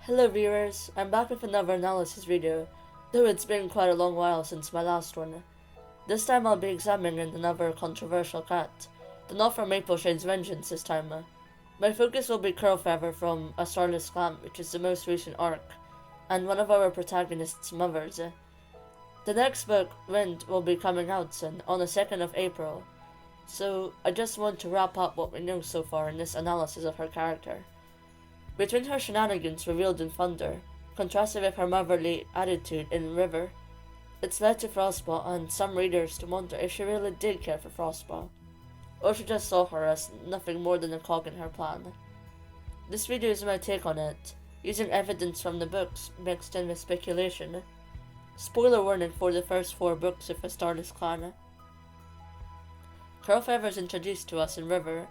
Hello viewers, I'm back with another analysis video, though it's been quite a long while since my last one. This time I'll be examining another controversial cat, the not from Maple Shade's Vengeance this time. My focus will be Curlfeather from A Starless Clan, which is the most recent arc, and one of our protagonist's mothers. The next book, Wind, will be coming out soon, on the 2nd of April, so I just want to wrap up what we know so far in this analysis of her character. Between her shenanigans revealed in Thunder, contrasted with her motherly attitude in River, it's led to Frostpaw and some readers to wonder if she really did care for Frostpaw, or she just saw her as nothing more than a cog in her plan. This video is my take on it, using evidence from the books mixed in with speculation. Spoiler warning for the first 4 books of A Starless Clan. Curlfeather is introduced to us in River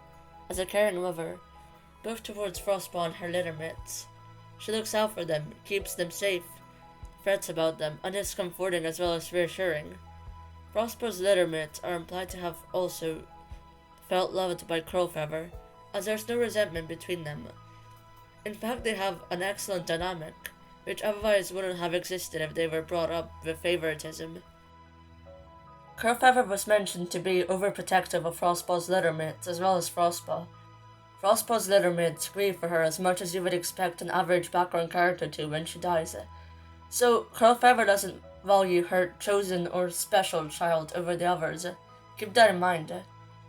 as a caring mother, both towards Frostpaw and her littermates. She looks out for them, keeps them safe, frets about them, and is comforting as well as reassuring. Frostpaw's littermates are implied to have also felt loved by Curlfeather, as there's no resentment between them. In fact, they have an excellent dynamic, which otherwise wouldn't have existed if they were brought up with favoritism. Curlfeather was mentioned to be overprotective of Frostpaw's littermates as well as Frostpaw. Frostpaw's littermates grieve for her as much as you would expect an average background character to when she dies. So, Curlfeather doesn't value her chosen or special child over the others. Keep that in mind.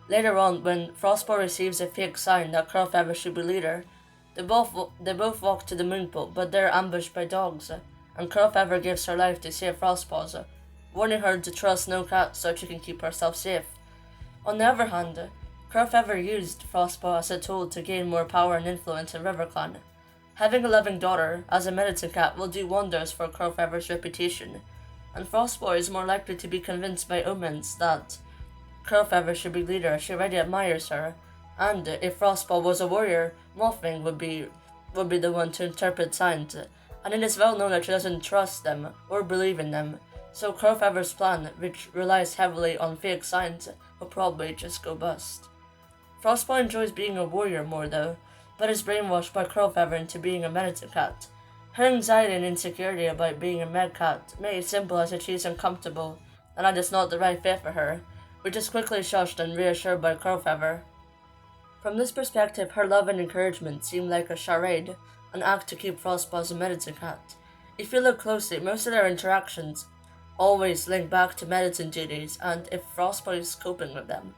Later on, when Frostpaw receives a fake sign that Curlfeather should be leader, they both walk to the moonpool, but they're ambushed by dogs, and Curlfeather gives her life to save Frostpaw's, warning her to trust no cat so she can keep herself safe. On the other hand, Curlfeather used Frostpaw as a tool to gain more power and influence in RiverClan. Having a loving daughter as a medicine cat will do wonders for Curlfeather's reputation, and Frostpaw is more likely to be convinced by omens that Curlfeather should be leader as she already admires her, and if Frostpaw was a warrior, Mothwing would be the one to interpret signs, and it is well known that she doesn't trust them or believe in them, so Curlfeather's plan, which relies heavily on fake signs, will probably just go bust. Frostpaw enjoys being a warrior more though, but is brainwashed by Curlfeather into being a medicine cat. Her anxiety and insecurity about being a med cat make it simple as that she is uncomfortable and that is not the right fit for her, which is quickly shushed and reassured by Curlfeather. From this perspective, her love and encouragement seem like a charade, an act to keep Frostpaw as a medicine cat. If you look closely, most of their interactions always link back to medicine duties and if Frostpaw is coping with them.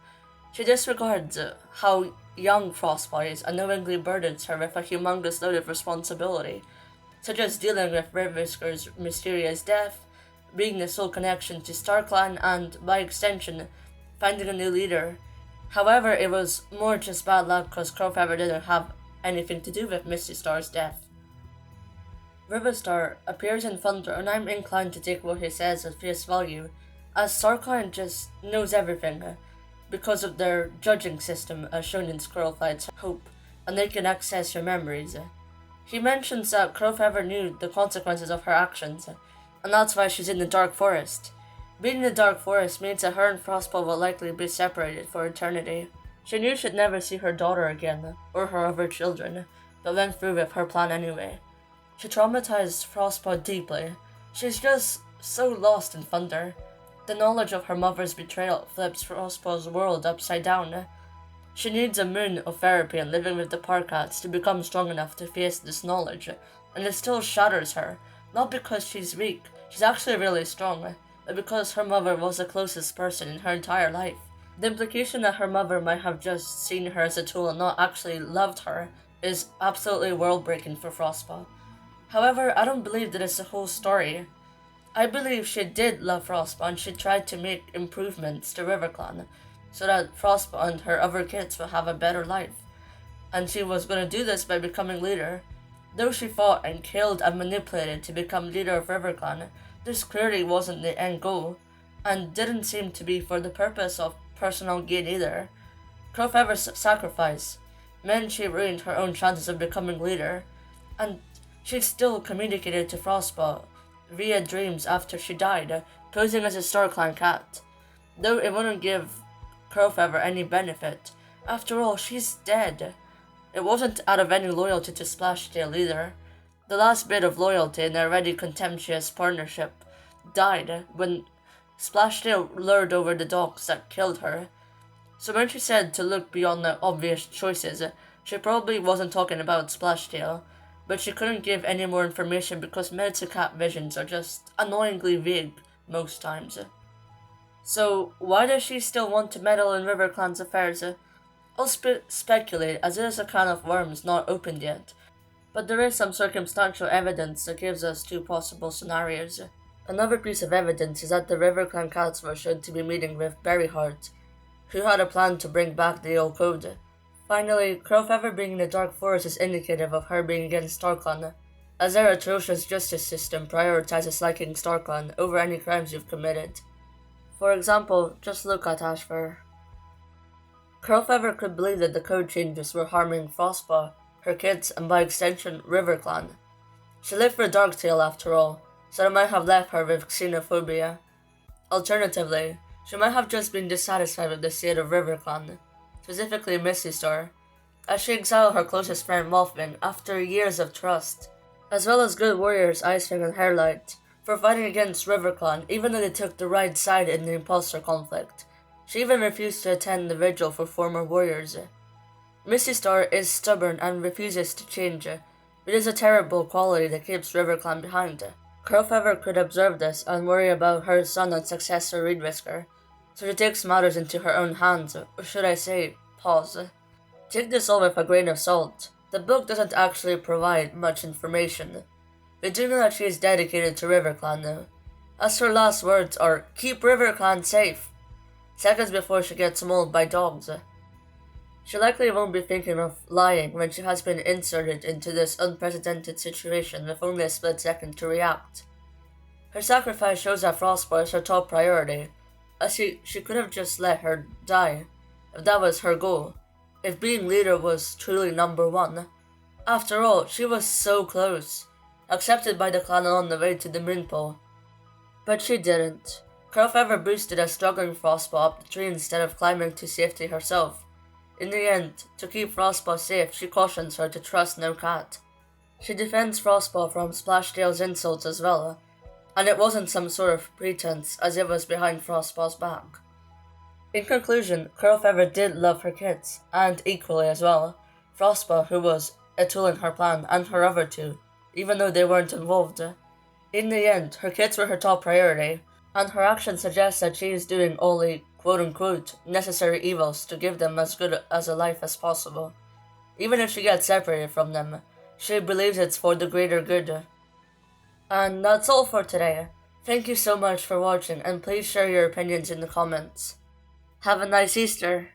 She disregards how young Frostpaw is and knowingly burdens her with a humongous load of responsibility, such as dealing with Rivwhisker's mysterious death, being the sole connection to StarClan, and, by extension, finding a new leader. However, it was more just bad luck because Curlfeather didn't have anything to do with Misty Star's death. Riverstar appears in Thunder, and I'm inclined to take what he says at face value, as StarClan just knows everything, because of their judging system as shown in Curlfeather's Hope, and they can access your memories. He mentions that Curlfeather knew the consequences of her actions, and that's why she's in the Dark Forest. Being in the Dark Forest means that her and Frostpaw will likely be separated for eternity. She knew she'd never see her daughter again, or her other children, but went through with her plan anyway. She traumatized Frostpaw deeply. She's just so lost in Thunder. The knowledge of her mother's betrayal flips Frostpaw's world upside down. She needs a moon of therapy and living with the park cats to become strong enough to face this knowledge, and it still shatters her, not because she's weak, she's actually really strong, but because her mother was the closest person in her entire life. The implication that her mother might have just seen her as a tool and not actually loved her is absolutely world-breaking for Frostpaw. However, I don't believe that it's the whole story. I believe she did love Frostpaw and she tried to make improvements to RiverClan so that Frostpaw and her other kids will have a better life. And she was going to do this by becoming leader. Though she fought and killed and manipulated to become leader of RiverClan, this clearly wasn't the end goal, and didn't seem to be for the purpose of personal gain either. Curlfeather's sacrifice meant she ruined her own chances of becoming leader, and she still communicated to Frostpaw via dreams after she died, posing as a StarClan cat, though it wouldn't give Curlfeather any benefit. After all, she's dead. It wasn't out of any loyalty to Splashtail either. The last bit of loyalty in their already contemptuous partnership died when Splashtail lured over the dogs that killed her. So when she said to look beyond the obvious choices, she probably wasn't talking about Splashtail, but she couldn't give any more information because Cat visions are just annoyingly vague most times. So why does she still want to meddle in RiverClan's affairs? I'll speculate, as it is a can of worms not opened yet, but there is some circumstantial evidence that gives us two possible scenarios. Another piece of evidence is that the RiverClan cats were shown to be meeting with Berryheart, who had a plan to bring back the old code. Finally, Curlfeather being in the Dark Forest is indicative of her being against StarClan, as their atrocious justice system prioritizes liking StarClan over any crimes you've committed. For example, just look at Ashfur. Curlfeather could believe that the code changes were harming Frostpaw, her kids, and by extension, RiverClan. She lived for Darktail after all, so it might have left her with xenophobia. Alternatively, she might have just been dissatisfied with the state of RiverClan, specifically Misty Star, as she exiled her closest friend Wolfman after years of trust, as well as good warriors Icewing and Hairlight, for fighting against RiverClan even though they took the right side in the imposter conflict. She even refused to attend the vigil for former warriors. Misty Star is stubborn and refuses to change. It is a terrible quality that keeps RiverClan behind. Curlfeather could observe this and worry about her son and successor Reed Whisker, so she takes matters into her own hands, or should I say, pause. Take this all with a grain of salt. The book doesn't actually provide much information. We do know that she is dedicated to RiverClan though, as her last words are, "Keep RiverClan safe," seconds before she gets mauled by dogs. She likely won't be thinking of lying when she has been inserted into this unprecedented situation with only a split second to react. Her sacrifice shows that Frostpaw is her top priority, as she could have just let her die, if that was her goal, if being leader was truly number one. After all, she was so close, accepted by the clan on the way to the Moonpole. But she didn't. Curlfeather boosted a struggling Frostpaw up the tree instead of climbing to safety herself. In the end, to keep Frostpaw safe, she cautions her to trust no cat. She defends Frostpaw from Splashtail's insults as well, and it wasn't some sort of pretense as it was behind Frostpaw's back. In conclusion, Curlfeather did love her kids, and equally as well, Frostpaw, who was a tool in her plan, and her other two, even though they weren't involved. In the end, her kids were her top priority, and her actions suggest that she is doing all the quote-unquote necessary evils to give them as good as a life as possible. Even if she gets separated from them, she believes it's for the greater good. And that's all for today. Thank you so much for watching, and please share your opinions in the comments. Have a nice Easter!